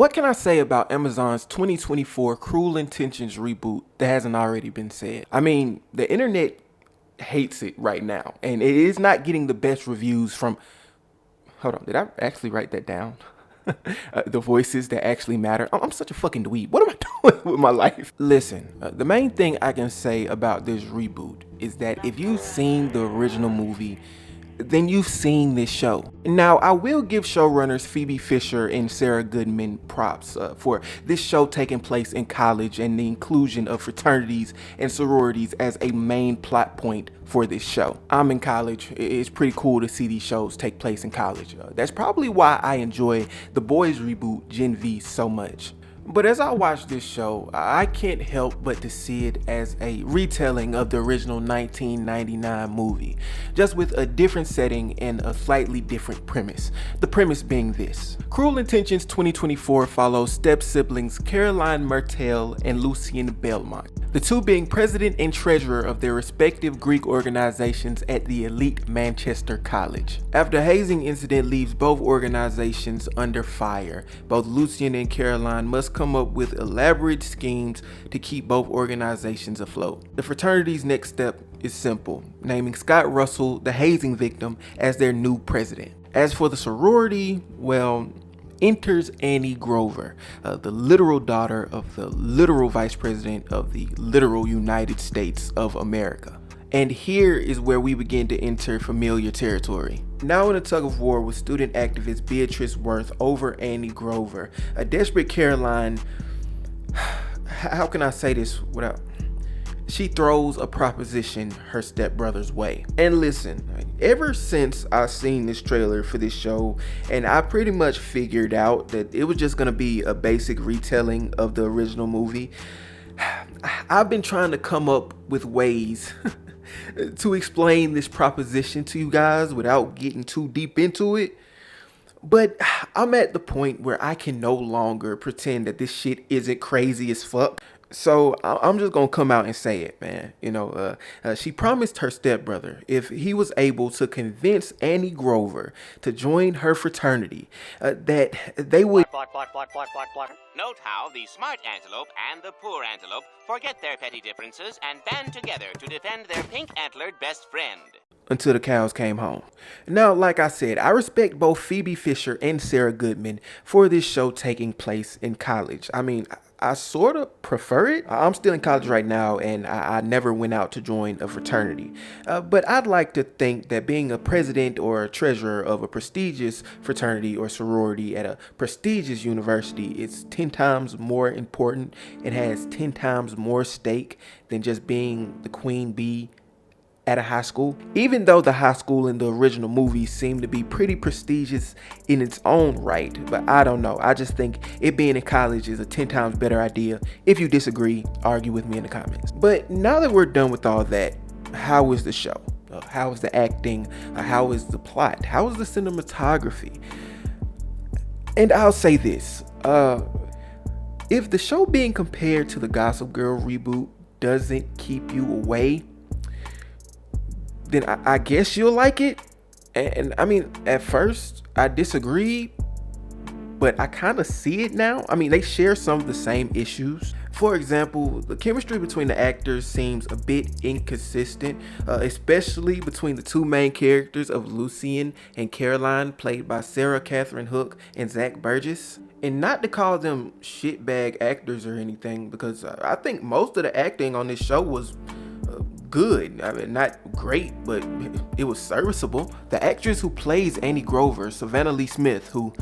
What can I say about Amazon's 2024 Cruel Intentions reboot that hasn't already been said? I mean, the internet hates it right now, and it is not getting the best reviews from... Hold on, did I actually write that down? The voices that actually matter. I'm such a fucking dweeb. What am I doing with my life? Listen, the main thing I can say about this reboot is that if you've seen the original movie, then you've seen this show. Now, I will give showrunners Phoebe Fisher and Sarah Goodman props for this show taking place in college and the inclusion of fraternities and sororities as a main plot point for this show. I'm in college. It's pretty cool to see these shows take place in college. That's probably why I enjoy the Boys reboot Gen V so much. But as I watch this show, I can't help but to see it as a retelling of the original 1999 movie, just with a different setting and a slightly different premise. The premise being this: Cruel Intentions 2024 follows step-siblings Caroline Mertel and Lucien Belmont, the two being president and treasurer of their respective Greek organizations at the elite Manchester College. After a hazing incident leaves both organizations under fire, both Lucien and Caroline must come up with elaborate schemes to keep both organizations afloat. The fraternity's next step is simple: naming Scott Russell, the hazing victim, as their new president. As for the sorority, well, enters Annie Grover, the literal daughter of the literal vice president of the literal United States of America. And here is where we begin to enter familiar territory. Now in a tug of war with student activist Beatrice Worth over Annie Grover, a desperate Caroline, how can I say this without... She throws a proposition her stepbrother's way. And listen, ever since I seen this trailer for this show, and I pretty much figured out that it was just gonna be a basic retelling of the original movie, I've been trying to come up with ways to explain this proposition to you guys without getting too deep into it. But I'm at the point where I can no longer pretend that this shit isn't crazy as fuck. So I'm just gonna come out and say it, man. She promised her stepbrother, if he was able to convince Annie Grover to join her fraternity, that they would... Note how the smart antelope and the poor antelope forget their petty differences and band together to defend their pink-antlered best friend. Until the cows came home. Now, like I said, I respect both Phoebe Fisher and Sarah Goodman for this show taking place in college. I mean, I sort of prefer it. I'm still in college right now, and I never went out to join a fraternity. But I'd like to think that being a president or a treasurer of a prestigious fraternity or sorority at a prestigious university is 10 times more important and has 10 times more stake than just being the queen bee at a high school. Even though the high school in the original movie seemed to be pretty prestigious in its own right, but I don't know. I just think it being in college is a 10 times better idea. If you disagree, argue with me in the comments. But now that we're done with all that, how is the show? How is the acting? How is the plot? How is the cinematography? And I'll say this, if the show being compared to the Gossip Girl reboot doesn't keep you away, then I guess you'll like it. And I mean, at first I disagreed, but I kind of see it now. I mean, they share some of the same issues. For example, the chemistry between the actors seems a bit inconsistent, especially between the two main characters of Lucien and Caroline, played by Sarah Catherine Hook and Zach Burgess. And not to call them shitbag actors or anything, because I think most of the acting on this show was good. I mean, not great, but it was serviceable. The actress who plays Annie Grover, Savannah Lee Smith, who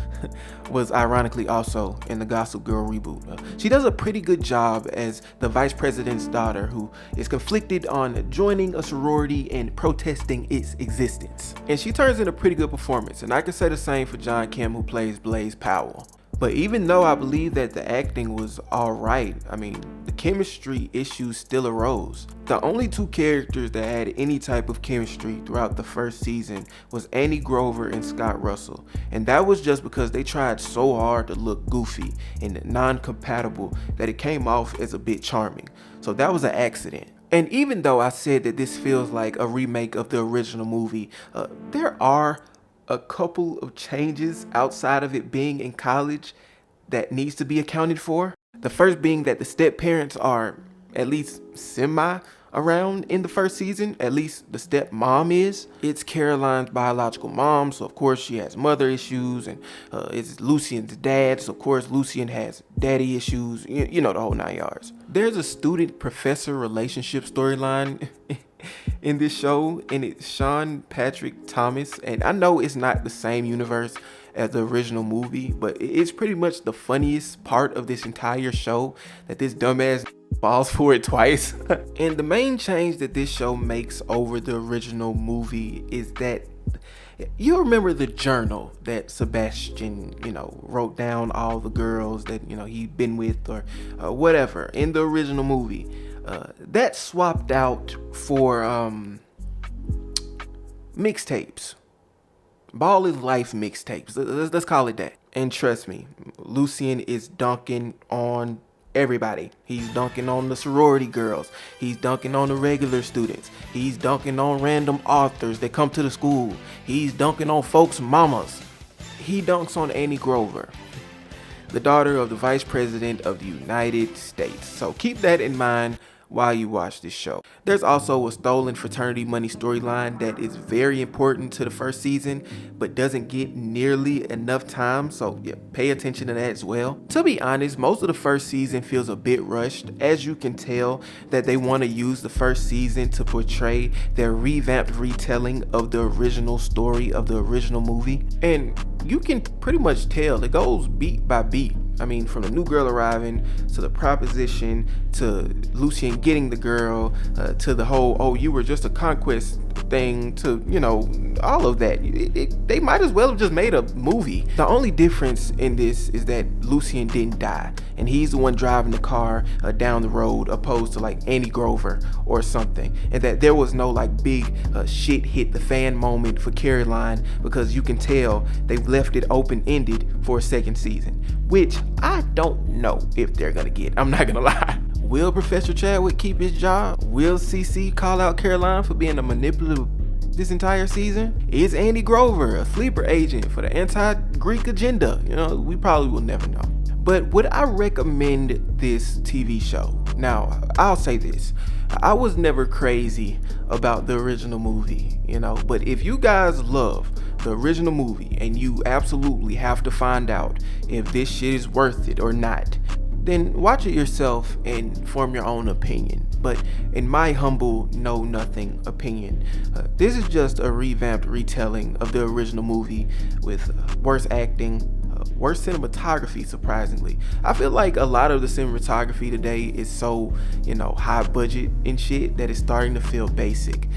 was ironically also in the Gossip Girl reboot, she does a pretty good job as the vice president's daughter who is conflicted on joining a sorority and protesting its existence. And she turns in a pretty good performance, and I can say the same for John Kim, who plays Blaze Powell. But even though I believe that the acting was alright, I mean, the chemistry issues still arose. The only two characters that had any type of chemistry throughout the first season was Annie Grover and Scott Russell. And that was just because they tried so hard to look goofy and non-compatible that it came off as a bit charming. So that was an accident. And even though I said that this feels like a remake of the original movie, there are a couple of changes outside of it being in college that needs to be accounted for. The first being that the step parents are at least semi around in the first season. At least the stepmom is. It's Caroline's biological mom, so of course she has mother issues, and it's Lucien's dad, so of course Lucien has daddy issues. You know, the whole 9 yards. There's a student-professor relationship storyline in this show, and it's Sean Patrick Thomas, and I know it's not the same universe as the original movie, but it's pretty much the funniest part of this entire show that this dumbass falls for it twice. And the main change that this show makes over the original movie is that you remember the journal that Sebastian, wrote down all the girls that, he'd been with or whatever in the original movie. That swapped out for mixtapes. Ball is Life mixtapes. Let's call it that. And trust me, Lucien is dunking on everybody. He's dunking on the sorority girls. He's dunking on the regular students. He's dunking on random authors that come to the school. He's dunking on folks' mamas. He dunks on Annie Grover, the daughter of the Vice President of the United States. So keep that in mind while you watch this show. There's also a stolen fraternity money storyline that is very important to the first season, but doesn't get nearly enough time, so yeah, pay attention to that as well. To be honest, most of the first season feels a bit rushed, as you can tell that they want to use the first season to portray their revamped retelling of the original story of the original movie, and you can pretty much tell it goes beat by beat. I mean, from the new girl arriving to the proposition to Lucien getting the girl to the whole, oh, you were just a conquest thing, to, all of that. They might as well have just made a movie. The only difference in this is that Lucien didn't die, and he's the one driving the car down the road, opposed to like Annie Grover or something, and that there was no like big shit hit the fan moment for Caroline, because you can tell they've left it open-ended for a second season, which I don't know if they're gonna get. I'm not gonna lie. Will Professor Chadwick keep his job? Will CC call out Caroline for being a manipulative this entire season? Is Andy Grover a sleeper agent for the anti-Greek agenda? We probably will never know. But would I recommend this TV show? Now, I'll say this. I was never crazy about the original movie, but if you guys love the original movie and you absolutely have to find out if this shit is worth it or not, then watch it yourself and form your own opinion. But in my humble know-nothing opinion, this is just a revamped retelling of the original movie with worse acting, worse cinematography, surprisingly. I feel like a lot of the cinematography today is so, high budget and shit that it's starting to feel basic.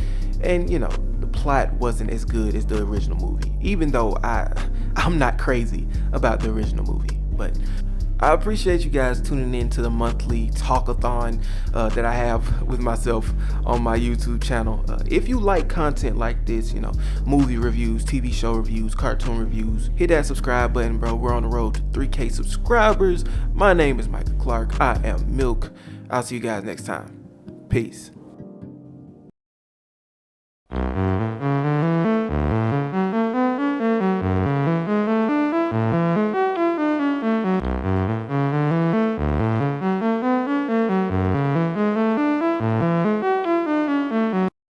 And, the plot wasn't as good as the original movie, even though I'm not crazy about the original movie. But I appreciate you guys tuning in to the monthly talkathon that I have with myself on my YouTube channel. If you like content like this, movie reviews, TV show reviews, cartoon reviews, hit that subscribe button, bro. We're on the road to 3K subscribers. My name is Michael Clark. I am Milk. I'll see you guys next time. Peace.